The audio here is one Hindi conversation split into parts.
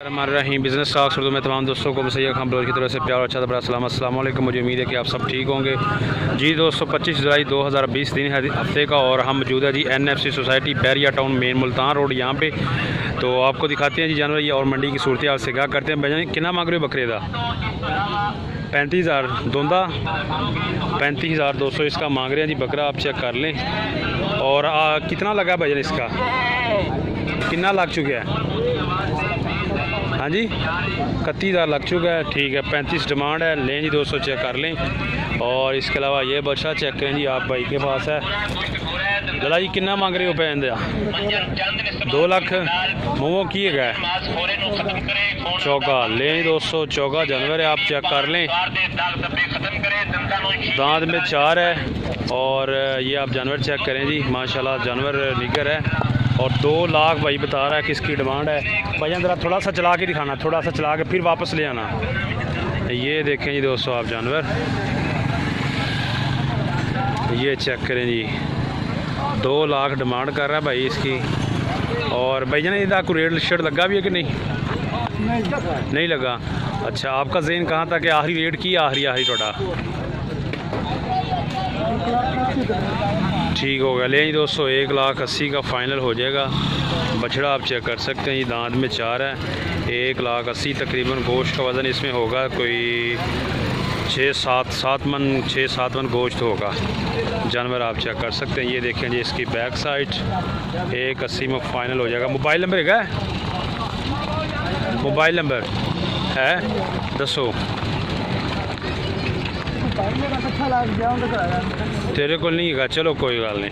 हमारे रही बिज़नेस टॉक्स उर्दू में तमाम दोस्तों को सैयद खान बलोच की तरफ से प्यार अच्छा बड़ा सलाम अस्सलाम वालेकुम। मुझे उम्मीद है कि आप सब ठीक होंगे जी। दोस्तों 25 जुलाई 2020 दिन है हफ्ते का और हम मौजूद है जी NFC society Bahria town main Multan road यहाँ पे। तो आपको दिखाते हैं जी जानवर ये और मंडी की सूरत हाल से क्या करते हैं। भाई कितना मांग रहे हो बकरे का? 35,000 दोंदा 35,200 इसका मांग रहे हैं जी बकरा। आप चेक कर लें। और कितना लगा भजन इसका? कितना लग चुका है? हाँ जी 31,000 लग चुका है। ठीक है 35 डिमांड है। लें जी दोस्तों चेक कर लें। और इसके अलावा ये बच्चा चेक करें जी आप भाई के पास है। लला जी कितना मांग रहे हो पैन दिया? 2 लाख मोमो की है चौका। लें दोस्तों चौका जानवर है आप चेक कर लें। दांत में 4 है। और ये आप जानवर चेक करें जी माशाल्लाह जानवर निकर है। और 2 लाख भाई बता रहा है किसकी डिमांड है। भाई ज़रा थोड़ा सा चला के दिखाना, थोड़ा सा चला के फिर वापस ले आना। ये देखें जी दोस्तों आप जानवर ये चेक करें जी 2 लाख डिमांड कर रहा है भाई इसकी। और भाई जान इधर आपको रेट शेट लगा भी है कि नहीं लगा? अच्छा आपका ज़हन कहाँ था कि आखिरी रेट की आखिरी थोड़ा ठीक हो गया। ले जी दोस्तों 1,80,000 का फ़ाइनल हो जाएगा। बछड़ा आप चेक कर सकते हैं ये दांत में 4 है। 1,80,000 तकरीबन गोश्त का वज़न इसमें होगा कोई 6-7 मन गोश्त होगा। जानवर आप चेक कर सकते हैं। ये देखें जी इसकी बैक साइड 1,80,000 में फ़ाइनल हो जाएगा। मोबाइल नंबर है? मोबाइल नंबर है दसो तेरे को नहीं है? चलो कोई गल नहीं,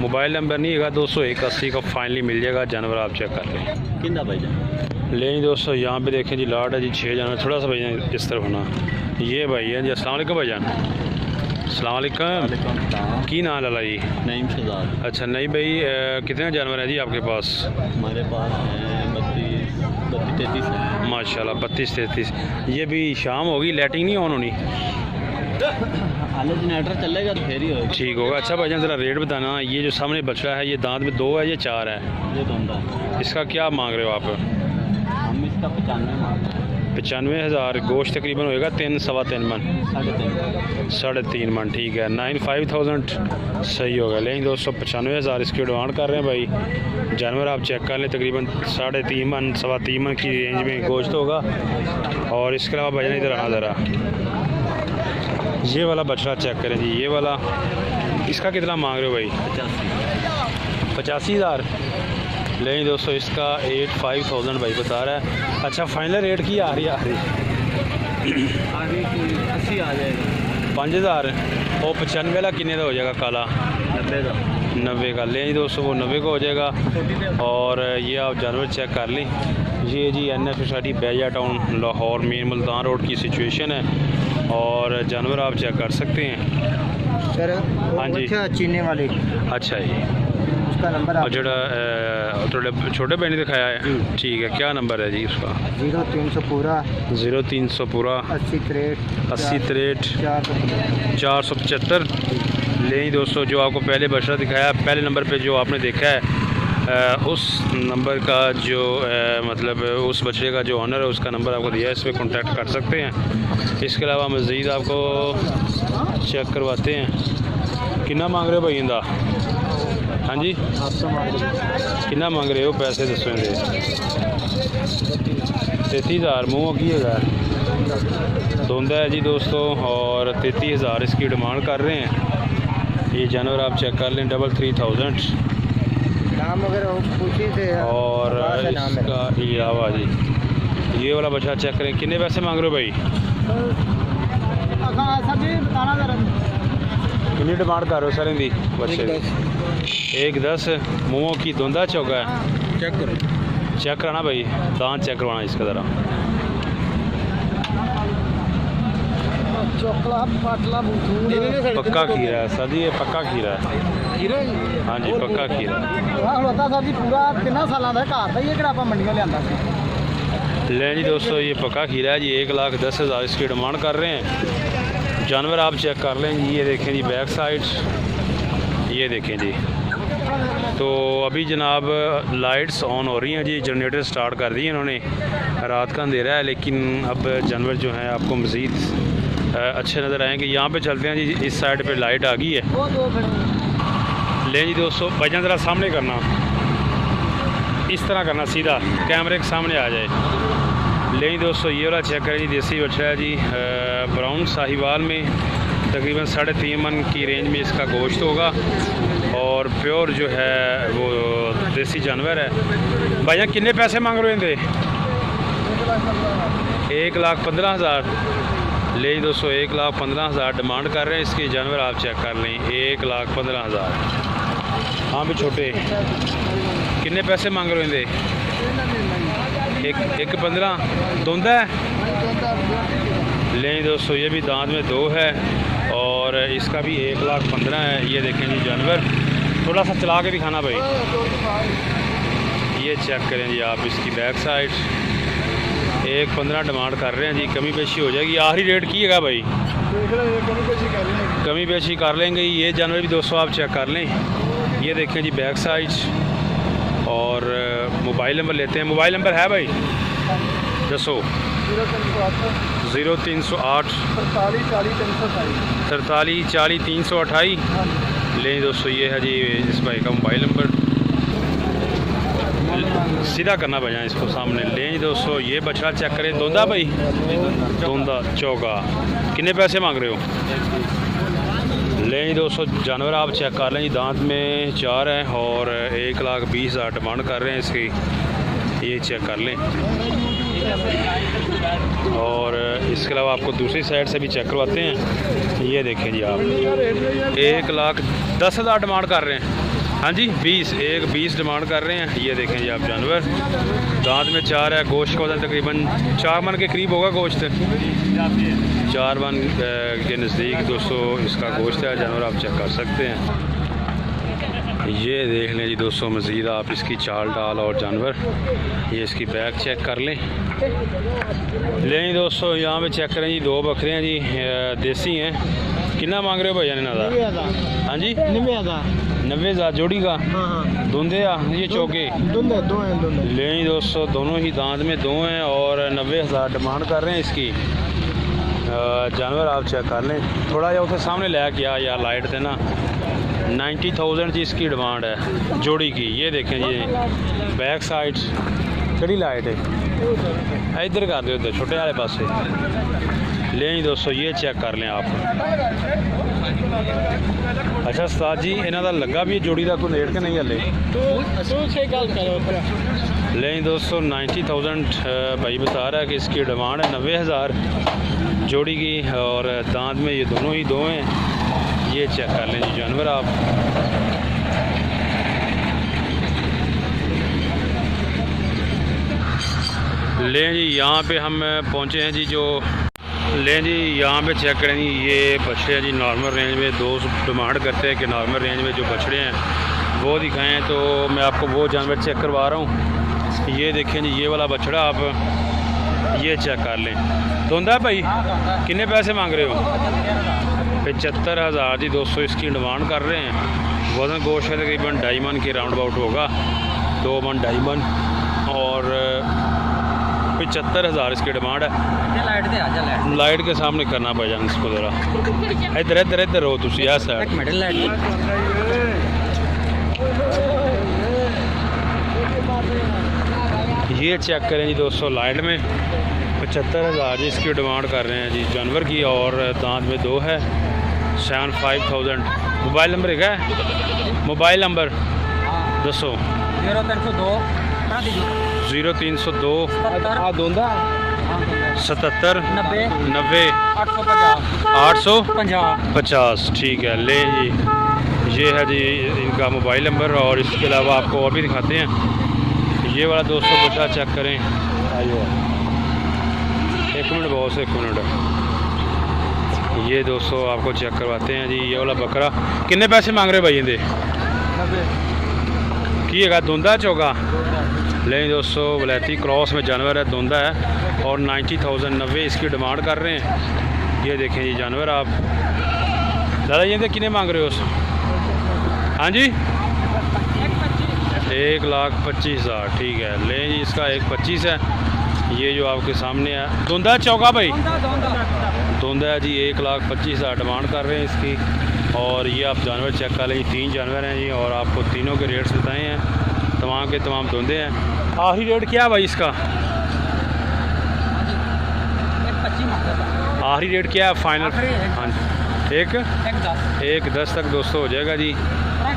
मोबाइल नंबर नहीं है। 201,80,000 का फाइनली मिल जाएगा। जानवर आप चेक कर लें। किंदा भाई ले दोस्तों यहाँ पे देखें जी लाट है जी 6 जानवर। थोड़ा सा भाई इस तरफ होना। ये भाई है जी अस्सलाम वालेकुम भाईजान। अस्सलाम वालेकुम। की नाम लाला जी? नईम शहजाद। अच्छा नहीं भाई कितने जानवर हैं जी आपके पास? हमारे पास हैं 32-33 हैं माशाल्लाह 32-33। ये भी शाम होगी लाइटिंग नहीं ऑन होनी? जनरेटर चलेगा तो फिर ही होगा। ठीक होगा। अच्छा भाईजान ज़रा रेट बताना। ये जो सामने बछड़ा है ये दांत में 2 है या 4 है? ये दोनों इसका क्या मांग रहे हो आप? हम इसका 95 मांग रहे हैं। 95,000 गोश्त तकरीबन होएगा 3-3.25 मन 3.5 मन। ठीक है 95,000 सही होगा। लेकिन दोस्तों 95,000 इसकी डिमांड कर रहे हैं भाई। जानवर आप चेक कर लें तकरीबन 3.5 मन 3.25 मन की रेंज में गोश्त होगा। और इसके अलावा भाईजान इधर आना ज़रा ये वाला बछड़ा चेक करें जी। ये वाला इसका कितना मांग रहे हो भाई? 85,000। लेकिन दोस्तों इसका 85,000 भाई बता रहा है। अच्छा फाइनल रेट की आ रही 80 आ जाएगा। 5,000 और 95 वाला किन्ने का हो जाएगा? काला 90 का। ले दोस्तों वो 90 का हो जाएगा। और ये आप जानवर चेक कर लें। ये जी NFC society Bahria town Lahore main Multan road की सिचुएशन है। और जानवर आप चेक कर सकते हैं सर। हाँ जी चीने वाले। अच्छा जी उसका नंबर और जो थोड़े छोटे बहन दिखाया है। ठीक है क्या नंबर है जी उसका? 0300 पूरा 0300 पूरा 80 475। ले दोस्तों जो आपको पहले बछड़ा दिखाया पहले नंबर पे जो आपने देखा है उस नंबर का जो मतलब उस बछड़े का जो ऑनर है उसका नंबर आपको दिया है। इस पर कॉन्टैक्ट कर सकते हैं। इसके अलावा मज़ीद आपको चेक करवाते हैं। कितना मांग रहे हो भाई इंदा? हाँ जी कितना मांग रहे हो पैसे? दसो दे 33,000 मुँह की है धोंदा है जी दोस्तों। और 33,000 इसकी डिमांड कर रहे हैं। ये जानवर आप चेक कर लें 33,000 नाम वगैरह पूछी थे। और इसका अलावा जी ये वाला बच्चा चेक करें। कितने पैसे मांग रहे हो भाई? कितनी डिमांड कर रहे हो सर इनकी बच्चे? 1,10 मुँह की धुंधा चौका है। चेक करो चेक कराना भाई दांत चेक करवाना इसका ज़रा। पक्का खीरा है सर जी ये पक्का खीरा है। हाँ जी पक्का खीरा सर जी पूरा 3 साल का घर था ये कि मंडियों लिया। ले जी दोस्तों ये पक्का खीरा है जी। 1,10,000 इसकी डिमांड कर रहे हैं। जानवर आप चेक कर लें जी। ये देखें जी बैक साइड ये देखें जी तो अभी जनाब लाइट्स ऑन हो रही हैं जी, जनरेटर स्टार्ट कर दी है इन्होंने। रात का अंधेरा है लेकिन अब जानवर जो हैं आपको मज़ीद अच्छे नज़र आएंगे। यहाँ पे चलते हैं जी, इस साइड पे लाइट आ गई है। ले जी दोस्तों, भाईजान ज़रा सामने करना, इस तरह करना, सीधा कैमरे के सामने आ जाए। ले जी दोस्तों, ये वाला चेक करें जी, देसी बछड़ा है जी, ब्राउन साहिवाल में तकरीबन 3.5 मन की रेंज में इसका गोश्त होगा और प्योर जो है वो देसी जानवर है। भाईजान कितने पैसे मांग रहे हैं? 1,15,000। ले जी दोस्तों, 1,15,000 डिमांड कर रहे हैं इसके जानवर। आप चेक कर लें, 1,15,000। हाँ भी छोटे, कितने पैसे मांग रहे हैं? 1,15,000 धुंधा है। ले जी दोस्तों, ये भी दांत में 2 है और इसका भी 1,15,000 है। ये देखें जी जानवर, थोड़ा सा चला के दिखाना भाई। ये चेक करें जी आप, इसकी बैक साइड 1,15,000 डिमांड कर रहे हैं जी। कमी पेशी हो जाएगी, आखिरी रेट कीजिएगा भाई, कमी पेशी कर लेंगे। ये जानवर भी दोस्तों आप चेक कर लें। ये देखें जी बैक साइड और मोबाइल नंबर लेते हैं। मोबाइल नंबर है भाई, दसो। 0308 43 40 328। ले दोस्तों, ये है जी इस भाई का मोबाइल नंबर। सीधा करना भैया इसको सामने। ले जी दोस्तों, ये बछड़ा चेक करें, धुंधा भाई, धुंधा चौका। कितने पैसे मांग रहे हो? ले जी दोस्तों, जानवर आप चेक कर लें जी, दांत में 4 हैं और 1,20,000 डिमांड कर रहे हैं इसकी। ये चेक कर लें। और इसके अलावा आपको दूसरी साइड से भी चेक करवाते हैं। ये देखें जी आप, 1,10,000 डिमांड कर रहे हैं। हाँ जी, 1,20 डिमांड कर रहे हैं। ये देखें जी आप जानवर, दांत में 4 है। गोश्त का वजन तकरीबन 4 मन के करीब होगा गोश्त, 4 मन के नज़दीक दोस्तों इसका गोश्त है। जानवर आप चेक कर सकते हैं। ये देख लें जी दोस्तों, मज़ीद आप इसकी चाल डाल और जानवर। ये इसकी बैक चेक कर लें। ले जी दोस्तों, यहाँ पे चेक करें जी, 2 बकरे हैं जी, देसी हैं। कितना मांग रहे हो भैया इन्हों? हाँ जी, 90,000 जोड़ी का। धुंधे ये चौके धुंधे 2 हैं। ले जी दोस्तों, दोनों ही दांत में 2 हैं और 90,000 डिमांड कर रहे हैं इसकी। जानवर आप चेक कर लें। थोड़ा जा उसे सामने ले गया यार, लाइट थे ना। 90,000 जी इसकी डिमांड है जोड़ी की। ये देखें जी बैक साइड कड़ी लाइट है, इधर कर दो, इधर छोटे वाले पास से। ले जी दोस्तों, ये चेक कर लें आप। अच्छा उस्ताद जी, इन्हों का लगा भी जोड़ी का कोई रेट के नहीं हले? ले जी दोस्तों, 90,000 भाई बता रहा है कि इसकी डिमांड है 90,000 जोड़ी की और दांत में ये दोनों ही 2 हैं। ये चेक कर लें जी जानवर आप। लें जी, यहाँ पे हम पहुँचे हैं जी, जो लें जी यहाँ पे चेक करें जी, ये बछड़े हैं जी नॉर्मल रेंज में। 2 डिमांड करते हैं कि नॉर्मल रेंज में जो बछड़े हैं वो दिखाएं, तो मैं आपको वो जानवर चेक करवा रहा हूँ। ये देखें जी, ये वाला बछड़ा आप ये चेक कर लें। धुंधा है भाई, कितने पैसे मांग रहे हो? 75,000 जी दोस्तों इसकी डिमांड कर रहे हैं। वज़न गोश्त है तकरीबन 2.5 मन के राउंड अबाउट होगा, 2 मन 2.5 मन और 75,000 इसकी डिमांड है। लाइट के सामने करना पड़ जाए इसको ज़रा। इधर इधर इधर हो तुम यार सर। ये चेक करें जी दोस्तों, लाइट में 75,000 जी इसकी डिमांड कर रहे हैं जी जानवर की और दांत में 2 है। 75,000। मोबाइल नंबर है? मोबाइल नंबर दसो। 0302 77 90 90 850। ठीक है, ले जी, ये है जी इनका मोबाइल नंबर। और इसके अलावा आपको और भी दिखाते हैं। ये वाला दोस्तों बच्चा चेक करें। आइए 1 मिनट बॉस, 1 मिनट। ये दोस्तों आपको चेक करवाते हैं जी, ये वाला बकरा। कितने पैसे मांग रहे भाई इनके? 90 की है? धुंधा चौका। ले दोस्तों, वलैती क्रॉस में जानवर है, धुंधा है और 90,000 90 इसकी डिमांड कर रहे हैं। ये देखें जी जानवर आप। दादा ये कितने मांग रहे हो? हाँ जी, 1,25,000 ठीक है। ले जी इसका 1,25,000 है। ये जो आपके सामने है धुंधा चौका भाई, धुंधा है जी, 1,25,000 डिमांड कर रहे हैं इसकी। और ये आप जानवर चेक कर लें, 3 जानवर हैं जी और आपको तीनों के रेट्स बताए हैं, तमाम के तमाम धुंधे हैं। आखिरी रेट क्या है भाई इसका? आखिरी रेट क्या है फाइनल? हाँ जी, एक दस तक दोस्तों हो जाएगा जी।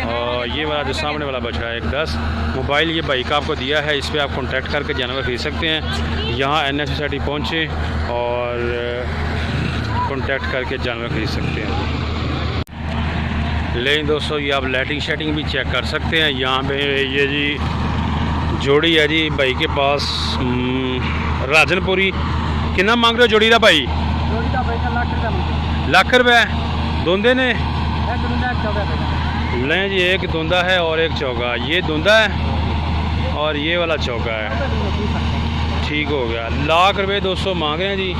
और ये वाला जो सामने वाला बचा है 1,10। मोबाइल ये भाई का आपको दिया है, इस पर आप कांटेक्ट करके जानवर खरीद सकते हैं। यहाँ NF सोसाइटी पहुँचे और कांटेक्ट करके जानवर खरीद सकते हैं। लेकिन दोस्तों ये आप लाइटिंग शेटिंग भी चेक कर सकते हैं। यहाँ पे ये जी जोड़ी है जी भाई के पास राजनपुरी। कितना मांग रहे हो जोड़ी का भाई? लाख रुपये धुंधे ने? लें जी, एक धुंधा है और एक चौका। ये धुंधा है और ये वाला चौका है। ठीक हो गया। लाख रुपये दोस्तों मांग रहे हैं जी।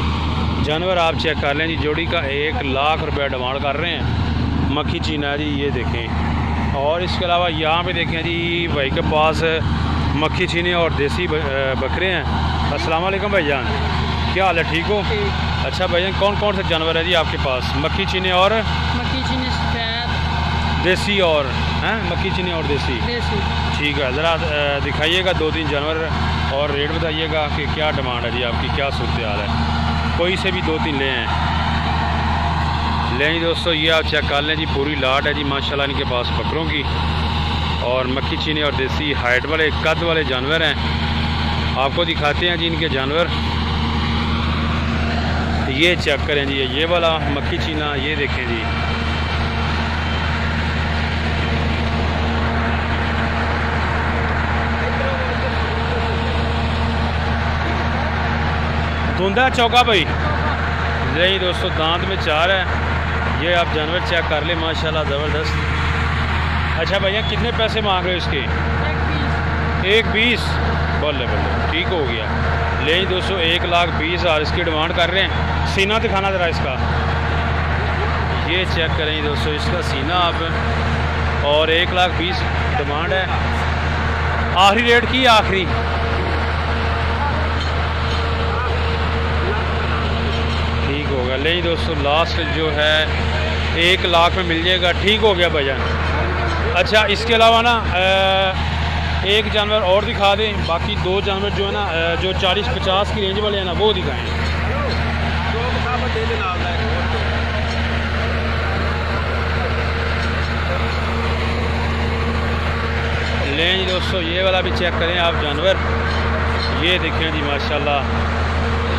जानवर आप चेक कर लें जी, जोड़ी का 1,00,000 रुपये डिमांड कर रहे हैं। मक्खी चीना जी, ये देखें। और इसके अलावा यहाँ पे देखें जी भाई के पास मक्खी चीनी और देसी बकरे हैं। अस्सलाम वालेकुम भाईजान, क्या हाल है? ठीक हो? अच्छा भाईजान, कौन कौन से जानवर है जी आपके पास? मक्खी चीनी और मक्खी चीनी सफेद देसी और हैं? मक्खी चीनी और देसी, ठीक है। ज़रा दिखाइएगा 2-3 जानवर और रेट बताइएगा कि क्या डिमांड है जी आपकी, क्या सूरत हाल है। कोई से भी 2-3 ले हैं। लें जी दोस्तों, ये आप चेक कर लें जी, पूरी लाट है जी माशाल्लाह इनके पास बकरों की। और मक्खी चीनी और देसी हाइट वाले कद वाले जानवर हैं। आपको दिखाते हैं जी इनके जानवर। ये चेक करें जी, ये वाला मक्खी चीना, ये देखें जी। धुंधा चौका भाई। नहीं दोस्तों, दांत में 4 है। ये आप जानवर चेक कर ले माशाल्लाह ज़बरदस्त। अच्छा भैया, कितने पैसे मांग रहे हो इसके? 1,20,000 बोले बोले, ठीक हो गया। ले दोस्तों 1,20,000 इसकी डिमांड कर रहे हैं। सीना दिखाना ज़रा इसका। ये चेक करें दोस्तों इसका सीना आप। और 1,20,000 डिमांड है। आखिरी रेट की आखिरी ले दोस्तों, लास्ट जो है 1,00,000 में मिल जाएगा। ठीक हो गया भैया। अच्छा, इसके अलावा ना एक जानवर और दिखा दें, बाकी 2 जानवर जो है ना जो 40-50 की रेंज वाले हैं ना वो दिखाएं। लें जी दोस्तों, ये वाला भी चेक करें आप जानवर। ये देखें जी माशाल्लाह,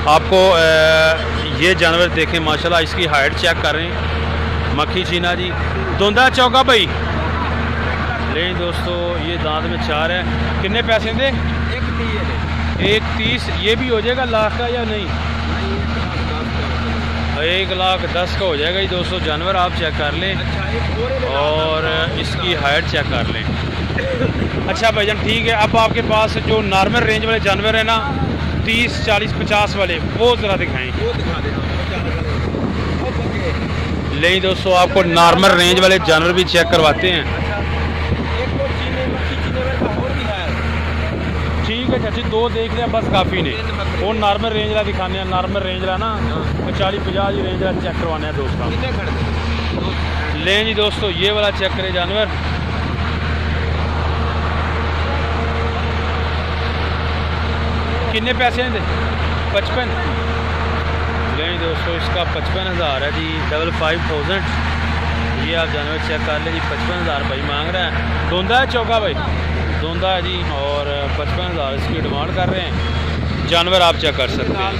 आपको ये जानवर देखें माशाल्लाह, इसकी हाइट चेक कर रहे हैं। मक्खी चीना जी, धुंधा चौका भाई। लें दोस्तों, ये दांत में 4 है। कितने पैसे दे? 1,30,000। ये भी हो जाएगा लाख का या नहीं? 1,10,000 का हो जाएगा जी दोस्तों। जानवर आप चेक कर लें और इसकी हाइट चेक कर लें। अच्छा भाईजान, ठीक है। अब आपके पास जो नॉर्मल रेंज वाले जानवर है ना 30, 40, 50 वाले, वो ज़रा दिखाएं। ले दोस्तों, आपको नॉर्मल रेंज वाले जानवर भी चेक करवाते हैं। ठीक है चाची, 2 देख लिया बस, काफ़ी ने। वो नॉर्मल रेंज वाला दिखाने हैं, नॉर्मल रेंज वाला ना 40-50 की रेंज वाला चेक करवाने हैं दोस्तों। लें जी दोस्तों, ये वाला चेक करें जानवर। कितने पैसे हैं? 55। लें दोस्तों, इसका 55,000 है जी, 55,000। ये आप जानवर चेक कर लें जी, 55,000 भाई मांग रहा है। धुंधा है चौका भाई? धुंधा है जी और 55,000 इसकी डिमांड कर रहे हैं। जानवर आप चेक कर सकते हैं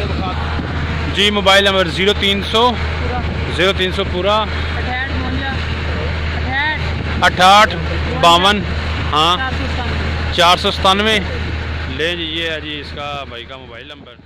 जी। मोबाइल नंबर 0300 पूरा 6852 हाँ 497। ले जी, ये है जी इसका भाई का मोबाइल नंबर।